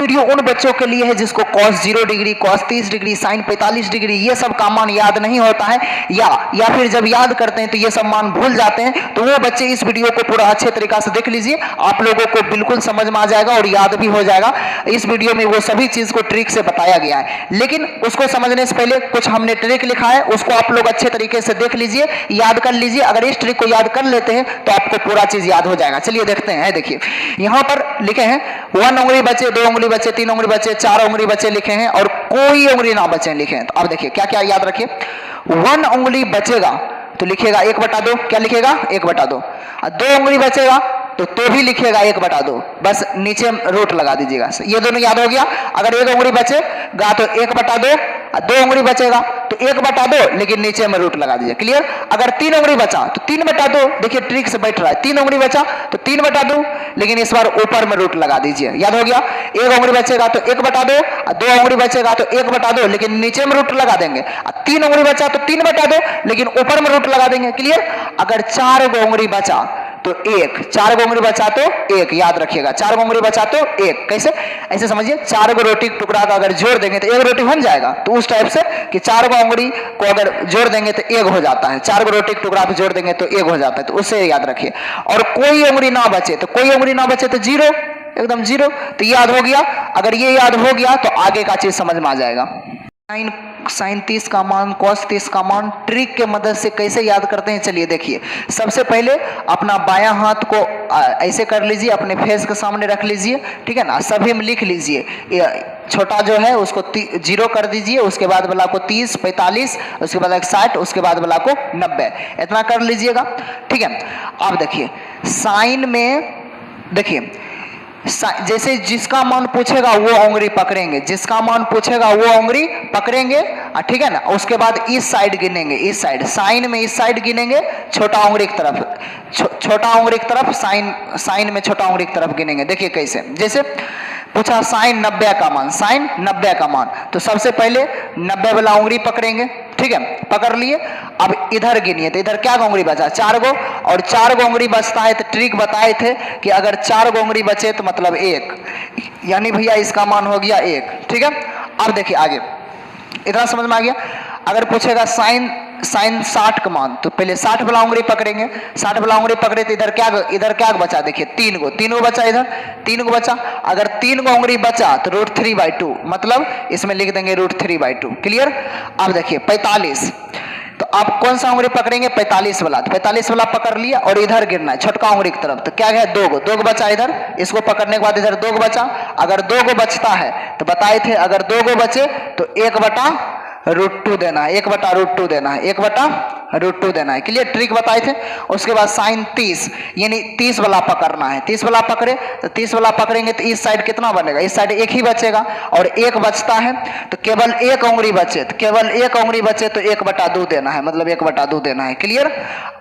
Video उन बच्चों के लिए है जिसको cos 0 degree, cos 30 degree, sin 45 degree ये सब का मान याद नहीं होता है, या फिर जब याद करते हैं तो ये सब मान भूल जाते हैं। तो वो बच्चे इस वीडियो को पूरा अच्छे तरीका से देख लीजिए, आप लोगों को बिल्कुल समझ में आ जाएगा और याद भी हो जाएगा। इस वीडियो में वो सभी चीज को ट्रिक से बताया गया है, लेकिन उसको समझने से पहले कुछ हमने ट्रिक लिखा है, उसको आप लोग अच्छे तरीके से देख लीजिए, याद कर लीजिए। अगर इस ट्रिक को याद कर लेते हैं तो आपको पूरा चीज याद हो जाएगा। चलिए देखते हैं। देखिए यहां पर लिखे हैं 1 उंगली बचे, 2 उंगली बचे, 3 उंगली बचे, 4 उंगली बचे लिखे हैं, और कोई उंगली ना बचे लिखे हैं। तो अब देखिए क्या क्या याद रखिए। 1 उंगली बचेगा तो लिखेगा 1/2, क्या लिखेगा 1/2। 2 उंगली बचेगा तो भी लिखेगा 1/2, बस नीचे रूट लगा दीजिएगा। ये दोनों याद हो गया। अगर 1 उंगली बचेगा तो 1/2, 2 उंगली बचेगा तो 1/2, लेकिन नीचे में रूट लगा दीजिए। क्लियर। अगर 3 उंगली बचा तो 3/2, देखिए ट्रिक से बैठ रहा है। 3 उंगली बचा तो 3/2, लेकिन इस बार ऊपर में रूट लगा दीजिए। याद हो गया। 1 उंगली बचेगा तो 1/2, 2 उंगली बचेगा तो 1/2, लेकिन नीचे में रूट लगा देंगे। 3 उंगली बचा तो 3/2, लेकिन ऊपर में रूट लगा देंगे। क्लियर। अगर 4 उंगली बचा तो 1, 4 उंगली बचा तो 1, याद रखिएगा। 4 उंगली बचा तो 1, कैसे ऐसे समझिए। 4 रोटी टुकड़ा का अगर जोड़ देंगे तो 1 रोटी बन जाएगा। तो उस टाइप से कि 4 उंगली को अगर जोड़ देंगे तो 1 हो जाता है, 4 रोटी टुकड़ा पे जोड़ देंगे तो 1 हो जाता है। तो उससे याद रखिए। और कोई उंगली ना बचे तो कोई उंगली ना बचे तो 0, एकदम 0। तो याद हो गया। अगर ये याद हो गया तो आगे का चीज समझ में आ जाएगा। sin 30 का मान, cos 30 का मान ट्रिक के मदद से कैसे याद करते हैं, चलिए देखिए। सबसे पहले अपना बायां हाथ को ऐसे कर लीजिए, अपने फेस के सामने रख लीजिए, ठीक है ना। सभी में लिख लीजिए। छोटा जो है उसको 0 कर दीजिए, उसके बाद वाला को 30, 45, उसके बाद 60, उसके बाद वाला को 90, इतना कर लीजिएगा, ठीक है। अब देखिए साइन में देखिए, जैसे जिसका मान पूछेगा वो उंगली पकड़ेंगे, जिसका मान पूछेगा वो उंगली पकड़ेंगे, ठीक है ना। उसके बाद इस साइड गिनेंगे, इस साइड साइन में इस साइड गिनेंगे, छोटा उंगली की तरफ, छोटा उंगली की तरफ, साइन में छोटा उंगली की तरफ गिनेंगे। देखिए कैसे, जैसे पूछा साइन 90 का मान, साइन 90 का मान, तो सबसे पहले 90 वाला उंगली पकड़ेंगे, ठीक है, पकड़ लिए। अब इधर गिनिए तो इधर क्या उंगली बचा, 4 गो, और 4 गो उंगली बचता है तो ट्रिक बताए थे कि अगर 4 गो उंगली बचे तो मतलब 1, यानी भैया इसका मान हो गया 1, ठीक है। अब देखिए आगे, इतना समझ में आ गया। अगर पूछेगा साइन 60 का मान तो पहले 60 वाला उंगली पकड़ेंगे, 60 वाला उंगली पकड़े तो इधर क्या बचा, देखिए 3 गो बचा, इधर 3 गो बचा। अगर 3 गो उंगली बचा तो √3/2, मतलब इसमें लिख देंगे √3/2। क्लियर। अब देखिए 45, तो आप कौन सा उंगली पकड़ेंगे, 45 वाला। तो 45 वाला पकड़ लिया और इधर गिरना है छोटका उंगली की तरफ। तो क्या है, 2 गो बचा इधर, इसको पकड़ने के बाद इधर 2 गो बचा। अगर 2 गो बचता है तो बताए थे अगर 2 गो बचे तो 1/√2 देना है, 1/√2 देना है, 1/√2 देना है। क्लियर। ट्रिक बताए थे। उसके बाद साइन 30, यानी 30 वाला पकड़ना है, 30 वाला पकड़े तो 30 वाला पकड़ेंगे तो इस साइड कितना बनेगा, इस साइड 1 ही बचेगा, और 1 बचता है तो केवल 1 उंगली बचे, तो केवल 1 उंगली बचे तो 1/2 देना है, मतलब 1/2 देना है। क्लियर।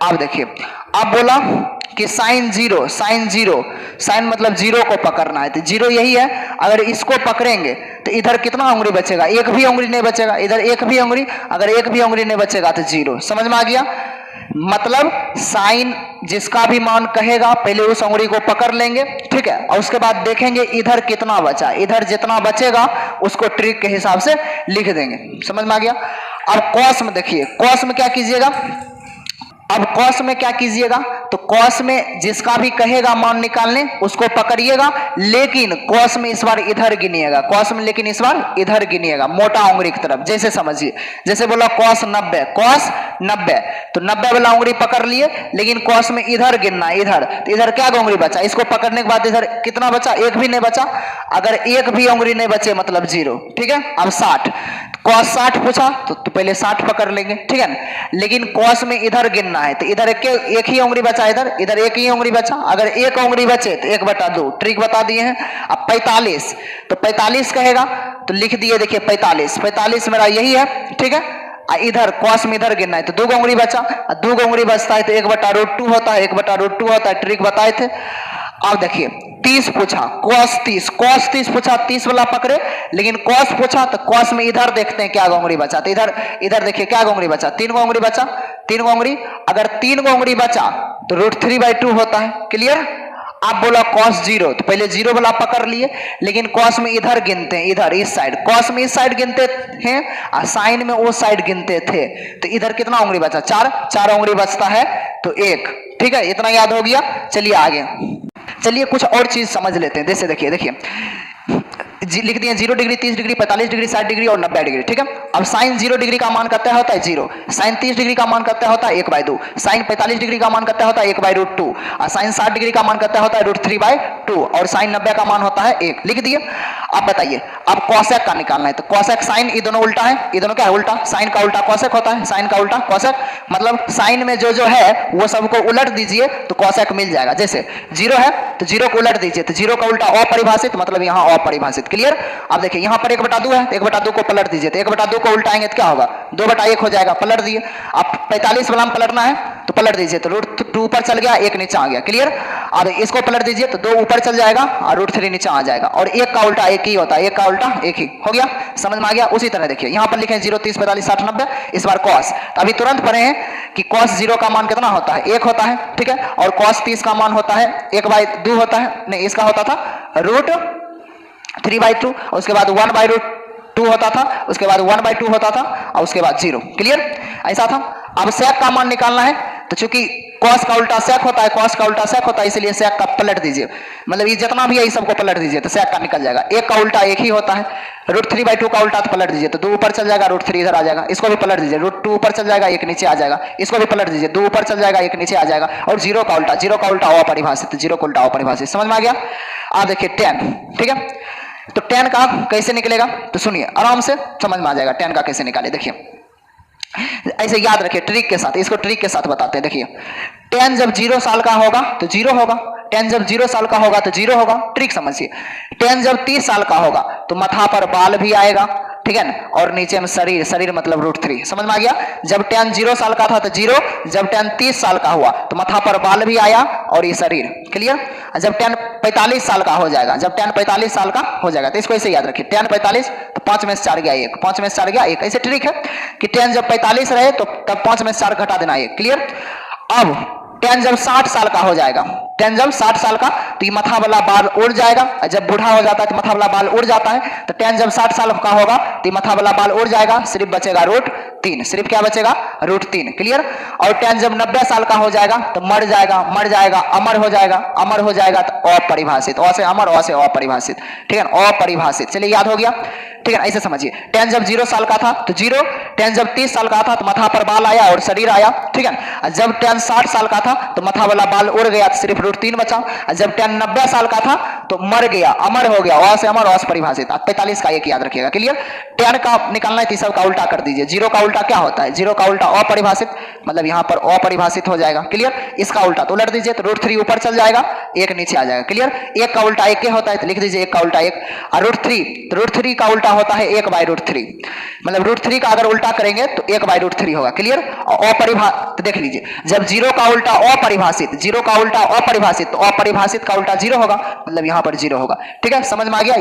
अब देखिए, अब बोला कि साइन 0, साइन मतलब 0 को पकड़ना है, तो 0 यही है। अगर इसको पकड़ेंगे तो इधर कितना उंगली बचेगा, 1 भी उंगली नहीं बचेगा, इधर 1 भी उंगली, अगर 1 भी उंगली नहीं बचेगा तो 0। समझ में आ गया। मतलब साइन जिसका भी मान कहेगा पहले उस उंगली को पकड़ लेंगे, ठीक है, और उसके बाद देखेंगे इधर कितना बचा, इधर जितना बचेगा उसको ट्रिक के हिसाब से लिख देंगे। समझ में आ गया। अब कॉस में देखिए, कॉस में क्या कीजिएगा, अब कॉस में क्या कीजिएगा, तो कॉस में जिसका भी कहेगा मान निकालने उसको पकड़िएगा, लेकिन कॉस में इस बार इधर गिनिएगा, कॉस में लेकिन इस बार इधर गिनिएगा, मोटा उंगली की तरफ। जैसे समझिए, जैसे बोला cos 90, तो 90 वाला उंगली पकड़ लिए, लेकिन कॉस में इधर गिनना, इधर, तो इधर क्या उंगली बचा, इसको पकड़ने के बाद इधर कितना बचा, 1 भी नहीं बचा। अगर 1 भी उंगली नहीं बचे मतलब 0, ठीक है। अब 60, cos 60 पूछा तो पहले 60 पकड़ लेंगे, ठीक है ना। लेकिन cos में इधर गिनना है तो इधर एक ही उंगली बचा, इधर एक ही उंगली बचा। अगर 1 उंगली बचे तो 1/2, ट्रिक बता दिए हैं। अब 45, तो 45 कहेगा तो लिख दिए, देखिए 45 मेरा यही है, ठीक है। इधर cos में इधर गिनना है तो 2 उंगली बचा, 2 उंगली बचता है तो 1/√2 होता है, 1/√2 होता है, ट्रिक बताए थे। अब देखिए 30 पूछा, cos 30 पूछा, 30 वाला पकड़े, लेकिन cos पूछा तो cos में इधर देखते हैं क्या उंगली बचा, तो इधर देखिए क्या उंगली बचा, 3 उंगली बचा, 3 उंगली। अगर 3 उंगली बचा तो √3/2 होता है। क्लियर। आप बोला cos 0, तो पहले 0 वाला पकड़ लिए, लेकिन cos में इधर गिनते हैं, इधर इस साइड, cos में इस साइड गिनते हैं और sin में वो साइड गिनते थे, तो इधर कितना उंगली बचा? 4 उंगली बचता है तो 1। ठीक है, इतना याद हो गया। चलिए आगे, चलिए कुछ और चीज समझ लेते हैं। जैसे देखिए लिख दिए 0 डिग्री, 30 डिग्री, 45 डिग्री, 60 डिग्री और 90 डिग्री। ठीक है, अब साइन 0 डिग्री का मान करता होता है 0, साइन 30 डिग्री का मान करता होता है 1/2, साइन 45 डिग्री का मान करता होता है 1/√2 और साइन 60 डिग्री का मान करता होता है √3/2 और साइन 90 का मान होता है 1। लिख दिए। अब बताइए, अब कॉसेक का निकालना है, तो कॉसेक साइन ये दोनों उल्टा है, ये दोनों क्या है? उल्टा। साइन का उल्टा कॉसेक होता है, साइन का उल्टा कॉसेक, मतलब साइन में जो है वो सबको उलट दीजिए तो कॉसेक मिल जाएगा। जैसे 0 है तो 0 को उलट दीजिए, तो 0 का उल्टा अपरिभाषित, मतलब यहाँ अपरिभाषित। क्लियर? अब देखिए यहाँ पर 1/2 है, 1/2 को पलट दीजिए, तो 1/2 को उल्टाएंगे तो क्या होगा? 2/1 हो जाएगा, पलट दिए। अब 45 वाला में पलटना है तो पलट दीजिए, तो √2 ऊपर चल गया, 1 नीचे आ गया। क्लियर? अब इसको पलट दीजिए तो 2 ऊपर चल जाएगा और √3 नीचे आ जाएगा, और 1 का उल्टा 1 ही होता है, 1 का उल्टा 1 ही हो गया। समझ में आ गया? उसी तरह देखिए यहाँ पर लिखे 0, 30, 45, 60, 90, इस बार cos, तो अभी तुरंत पढ़े हैं कि cos 0 का मान कितना होता है? 1 होता है। ठीक है, और cos 30 का मान होता है 1/2 होता है, नहीं इसका होता था √3/2, और उसके बाद 1/√2 होता था, उसके बाद 1/2 होता था, और उसके बाद 0। क्लियर? ऐसा था। अब sec का मान निकालना है, तो चूंकि cos का उल्टा sec होता है, cos का उल्टा sec होता है, इसलिए sec का पलट दीजिए, मतलब ये जितना भी है इस सबको पलट दीजिए तो sec का निकल जाएगा। 1 का उल्टा 1 ही होता है, √3/2 का उल्टा तो पलट दीजिए, तो 2 ऊपर चल जाएगा, √3 इधर आ जाएगा, इसको भी पलट दीजिए, √2 ऊपर चल जाएगा, 1 नीचे आ जाएगा, इसको भी पलट दीजिए, 2 ऊपर चल जाएगा, 1 नीचे आ जाएगा, और 0 का उल्टा अपरिभाषित, 0 का उल्टा अपरिभाषित। समझ में आ गया? आप देखिए tan, ठीक है, तो tan का कैसे निकलेगा? तो सुनिए, आराम से समझ में आ जाएगा tan का कैसे निकाले। देखिए ऐसे याद रखिए ट्रिक के साथ, इसको ट्रिक के साथ बताते हैं। देखिए tan जब 0 साल का होगा तो 0 होगा, tan जब 0 साल का होगा तो 0 होगा। ट्रिक समझिए, tan जब 30 साल का होगा तो माथा पर बाल भी आएगा, ठीक है ना, और नीचे में शरीर मतलब √3। समझ में आ गया? जब tan 0 साल का था तो 0, जब tan 30 साल का हुआ तो माथा पर बाल भी आया और ये शरीर। क्लियर? जब tan 45 साल का हो जाएगा, जब tan 45 साल का हो जाएगा तो इसको ऐसे याद रखिए, tan 45 तो 5 में से 4 गया 1, 5 में से 4 गया 1। ऐसे ट्रिक है कि tan जब 45 रहे तो तब 5 में से 4 घटा देना 1। क्लियर? अब tan जब 60 साल का हो जाएगा, tan जब 60 साल का तो ये माथा वाला बाल उड़ जाएगा, जब बूढ़ा हो जाता है तो माथा वाला बाल उड़ जाता है, तो tan जब 60 साल का होगा तो ये माथा वाला बाल उड़ जाएगा, सिर्फ बचेगा √3, सिर्फ क्या बचेगा? √3। क्लियर? और tan जब 90 साल का हो जाएगा तो मर जाएगा, अमर हो जाएगा तो अपरिभाषित, अ से अमर, अ से अपरिभाषित। ठीक है, अपरिभाषित। चलिए याद हो गया? ठीक है, ऐसे समझिए, tan जब 0 साल का था तो 0, tan जब 30 साल का था तो माथा पर बाल आया और शरीर आया। ठीक है, जब tan 60 साल का था तो माथा वाला बाल उड़ गया तो सिर्फ √3 बचा, जब tan 90 साल का था तो मर गया, अमर हो गया, अ से अमर, अ से परिभाषित। 45 का एक याद रखिएगा। क्लियर? tan का निकालना है तो सब का उल्टा कर दीजिए। 0 का उल्टा क्या होता है? 0 का उल्टा अपरिभाषित, मतलब यहाँ पर अपरिभाषित हो जाएगा। क्लियर? इसका उल्टा तो उलट दीजिए तो √3 ऊपर चल जाएगा, 1 नीचे आ जाएगा। क्लियर? 1 का उल्टा 1 होता है तो लिख दीजिए 1 का उल्टा 1, और √3 तो √3 का उल्टा होता है 1/√3, मतलब √3 का अगर उल्टा करेंगे तो 1/√3 होगा। क्लियर? और अपरिभाषित तो देख लीजिए, जब 0 का उल्टा अपरिभाषित, 0 का उल्टा अपरिभाषित, तो अपरिभाषित का उल्टा 0 होगा, मतलब यहाँ पर 0 होगा। ठीक है, समझ में आ गया?